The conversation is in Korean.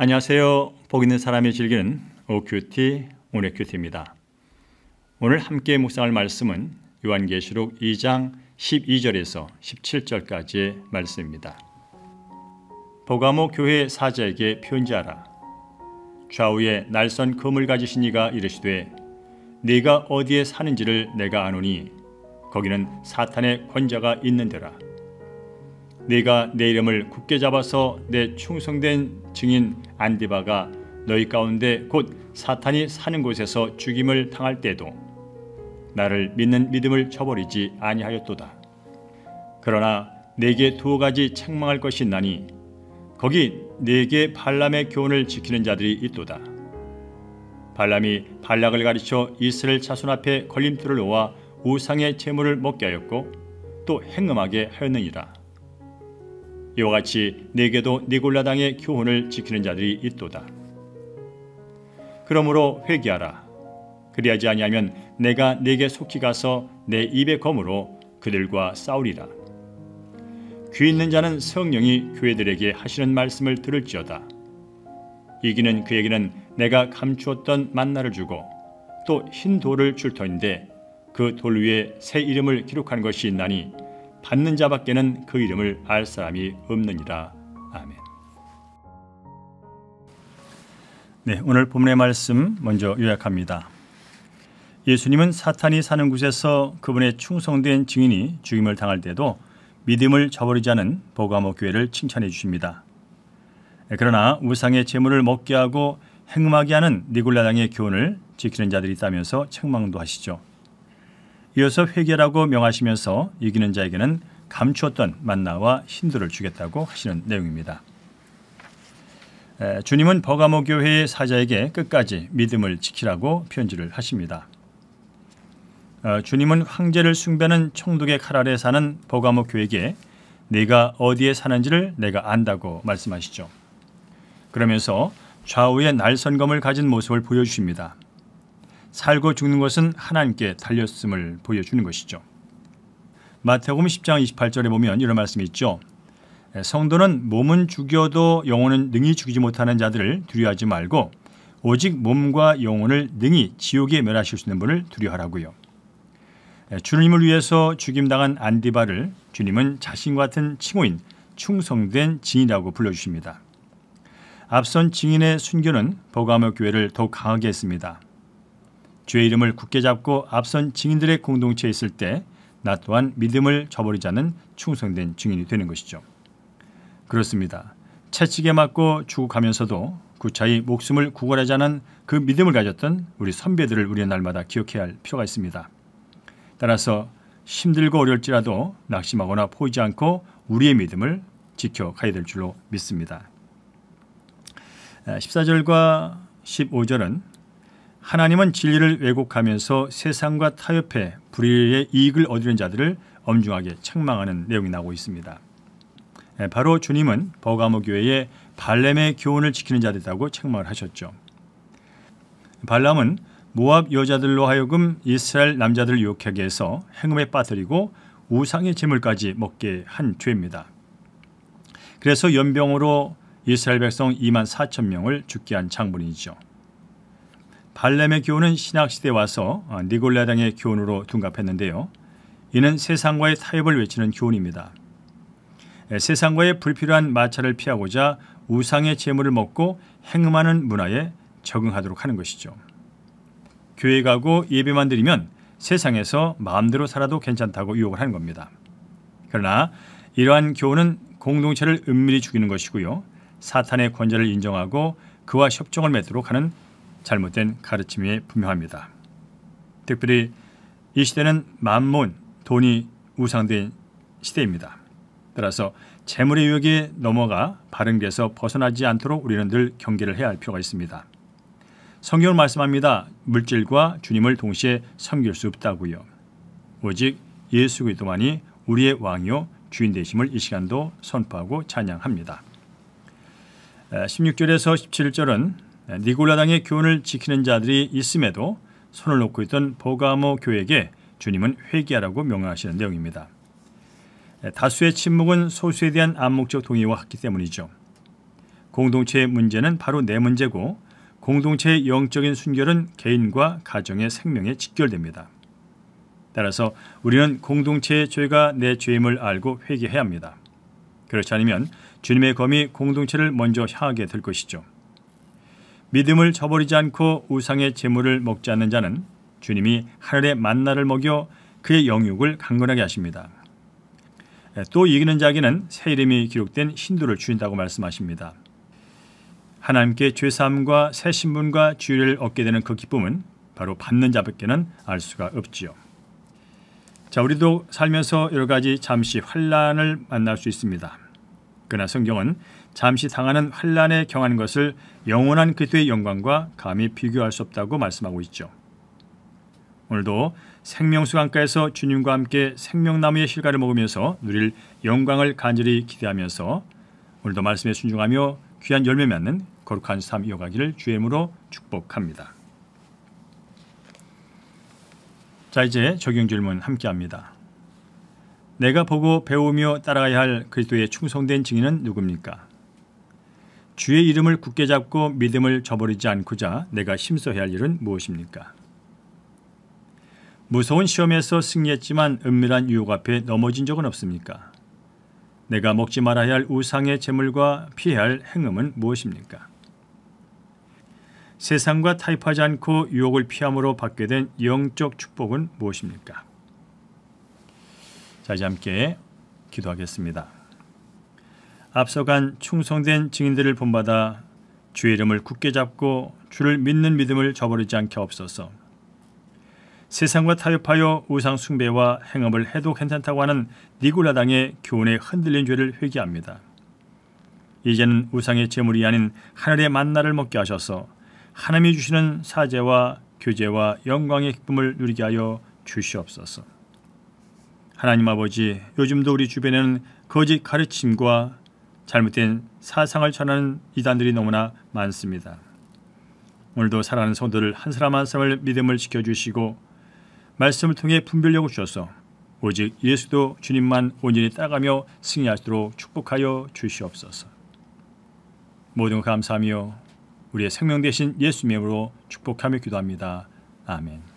안녕하세요. 복 있는 사람이 즐기는 OQT 오늘의 큐티입니다. 오늘 함께 묵상할 말씀은 요한계시록 2장 12절에서 17절까지의 말씀입니다. 버가모 교회 사자에게 편지하라. 좌우에 날선 검을 가지신 이가 이르시되 네가 어디에 사는지를 내가 아노니 거기는 사탄의 권자가 있는 데라. 네가 내 이름을 굳게 잡아서 내 충성된 증인 안디바가 너희 가운데 곧 사탄이 사는 곳에서 죽임을 당할 때도 나를 믿는 믿음을 저버리지 아니하였도다. 그러나 네게 두 가지 책망할 것이 있나니 거기 네게 발람의 교훈을 지키는 자들이 있도다. 발람이 발락을 가르쳐 이스라엘 자손 앞에 걸림돌을 놓아 우상의 제물을 먹게 하였고 또 행음하게 하였느니라. 이와 같이 네게도 니골라당의 교훈을 지키는 자들이 있도다. 그러므로 회개하라. 그리하지 아니하면 내가 네게 속히 가서 내 입의 검으로 그들과 싸우리라. 귀 있는 자는 성령이 교회들에게 하시는 말씀을 들을지어다. 이기는 그에게는 내가 감추었던 만나를 주고 또 흰 돌을 줄 터인데 그 돌 위에 새 이름을 기록한 것이 있나니 받는 자밖에는 그 이름을 알 사람이 없느니라. 아멘. 네, 오늘 본문의 말씀 먼저 요약합니다. 예수님은 사탄이 사는 곳에서 그분의 충성된 증인이 죽임을 당할 때도 믿음을 저버리지 않은 버가모 교회를 칭찬해 주십니다. 그러나 우상의 제물을 먹게 하고 행음하게 하는 니골라당의 교훈을 지키는 자들이 있다면서 책망도 하시죠. 이어서 회개라고 명하시면서 이기는 자에게는 감추었던 만나와 흰돌을 주겠다고 하시는 내용입니다. 주님은 버가모 교회의 사자에게 끝까지 믿음을 지키라고 편지를 하십니다. 주님은 황제를 숭배하는 총독의 칼 아래 사는 버가모 교회에게 네가 어디에 사는지를 내가 안다고 말씀하시죠. 그러면서 좌우에 날선검을 가진 모습을 보여주십니다. 살고 죽는 것은 하나님께 달렸음을 보여주는 것이죠. 마태복음 10장 28절에 보면 이런 말씀이 있죠. 성도는 몸은 죽여도 영혼은 능히 죽이지 못하는 자들을 두려워하지 말고 오직 몸과 영혼을 능히 지옥에 멸하실 수 있는 분을 두려워하라고요. 주님을 위해서 죽임당한 안디바를 주님은 자신과 같은 칭호인 충성된 증인이라고 불러주십니다. 앞선 증인의 순교는 버가모 교회를 더욱 강하게 했습니다. 주의 이름을 굳게 잡고 앞선 증인들의 공동체에 있을 때 나 또한 믿음을 저버리지 않는 충성된 증인이 되는 것이죠. 그렇습니다. 채찍에 맞고 죽어가면서도 구차히 목숨을 구걸하지 않은 그 믿음을 가졌던 우리 선배들을 우리는 날마다 기억해야 할 필요가 있습니다. 따라서 힘들고 어려울지라도 낙심하거나 포기하지 않고 우리의 믿음을 지켜가야 될 줄로 믿습니다. 14절과 15절은 하나님은 진리를 왜곡하면서 세상과 타협해 불의의 이익을 얻으려는 자들을 엄중하게 책망하는 내용이 나오고 있습니다. 바로 주님은 버가모 교회에 발람의 교훈을 지키는 자들이라고 책망을 하셨죠. 발람은 모압 여자들로 하여금 이스라엘 남자들을 유혹하게 해서 행음에 빠뜨리고 우상의 제물까지 먹게 한 죄입니다. 그래서 연병으로 이스라엘 백성 2만 4천 명을 죽게 한 장본인이죠. 발람의 교훈은 신약시대에 와서 니골라당의 교훈으로 둔갑했는데요. 이는 세상과의 타협을 외치는 교훈입니다. 세상과의 불필요한 마찰을 피하고자 우상의 제물을 먹고 행음하는 문화에 적응하도록 하는 것이죠. 교회 가고 예배만 드리면 세상에서 마음대로 살아도 괜찮다고 유혹을 하는 겁니다. 그러나 이러한 교훈은 공동체를 은밀히 죽이는 것이고요. 사탄의 권좌를 인정하고 그와 협정을 맺도록 하는 잘못된 가르침에 분명합니다. 특별히 이 시대는 만몬, 돈이 우상된 시대입니다. 따라서 재물의 유혹에 넘어가 바른 길에서 벗어나지 않도록 우리는 늘 경계를 해야 할 필요가 있습니다. 성경은 말씀합니다. 물질과 주님을 동시에 섬길 수 없다고요. 오직 예수 그리스도만이 우리의 왕이요 주인 되심을 이 시간도 선포하고 찬양합니다. 16절에서 17절은 니골라당의 교훈을 지키는 자들이 있음에도 손을 놓고 있던 버가모 교회에게 주님은 회개하라고 명령하시는 내용입니다. 다수의 침묵은 소수에 대한 암묵적 동의와 같기 때문이죠. 공동체의 문제는 바로 내 문제고 공동체의 영적인 순결은 개인과 가정의 생명에 직결됩니다. 따라서 우리는 공동체의 죄가 내 죄임을 알고 회개해야 합니다. 그렇지 않으면 주님의 검이 공동체를 먼저 향하게 될 것이죠. 믿음을 저버리지 않고 우상의 제물을 먹지 않는 자는 주님이 하늘의 만나를 먹여 그의 영육을 강건하게 하십니다. 또 이기는 자에게는 새 이름이 기록된 신도를 주신다고 말씀하십니다. 하나님께 죄사함과 새 신분과 주의를 얻게 되는 그 기쁨은 바로 받는 자밖에는 알 수가 없지요. 자, 우리도 살면서 여러 가지 잠시 환난을 만날 수 있습니다. 그러나 성경은 잠시 당하는 환난에 경한 것을 영원한 그리스도의 영광과 감히 비교할 수 없다고 말씀하고 있죠. 오늘도 생명수 강가에서 주님과 함께 생명나무의 실과를 먹으면서 누릴 영광을 간절히 기대하면서 오늘도 말씀에 순종하며 귀한 열매 맺는 거룩한 삶 이어가기를 주의 이름으로 축복합니다. 자, 이제 적용 질문 함께합니다. 내가 보고 배우며 따라가야 할 그리스도의 충성된 증인은 누굽니까? 주의 이름을 굳게 잡고 믿음을 저버리지 않고자 내가 힘써야 할 일은 무엇입니까? 무서운 시험에서 승리했지만 은밀한 유혹 앞에 넘어진 적은 없습니까? 내가 먹지 말아야 할 우상의 제물과 피해야 할 행음은 무엇입니까? 세상과 타협하지 않고 유혹을 피함으로 받게 된 영적 축복은 무엇입니까? 자, 이제 함께 기도하겠습니다. 앞서간 충성된 증인들을 본받아 주의 이름을 굳게 잡고 주를 믿는 믿음을 저버리지 않게 하옵소서. 세상과 타협하여 우상 숭배와 행음을 해도 괜찮다고 하는 니골라당의 교훈에 흔들린 죄를 회개합니다. 이제는 우상의 제물이 아닌 하늘의 만나를 먹게 하셔서 하나님이 주시는 사죄와 교제와 영광의 기쁨을 누리게 하여 주시옵소서. 하나님 아버지, 요즘도 우리 주변에는 거짓 가르침과 잘못된 사상을 전하는 이단들이 너무나 많습니다. 오늘도 사랑하는 성도들 한 사람 한 사람을 믿음을 지켜주시고 말씀을 통해 분별력을 주셔서 오직 예수도 주님만 온전히 따라가며 승리할 수 있도록 축복하여 주시옵소서. 모든 것 감사하며 우리의 생명 되신 예수님의 이름으로 축복하며 기도합니다. 아멘.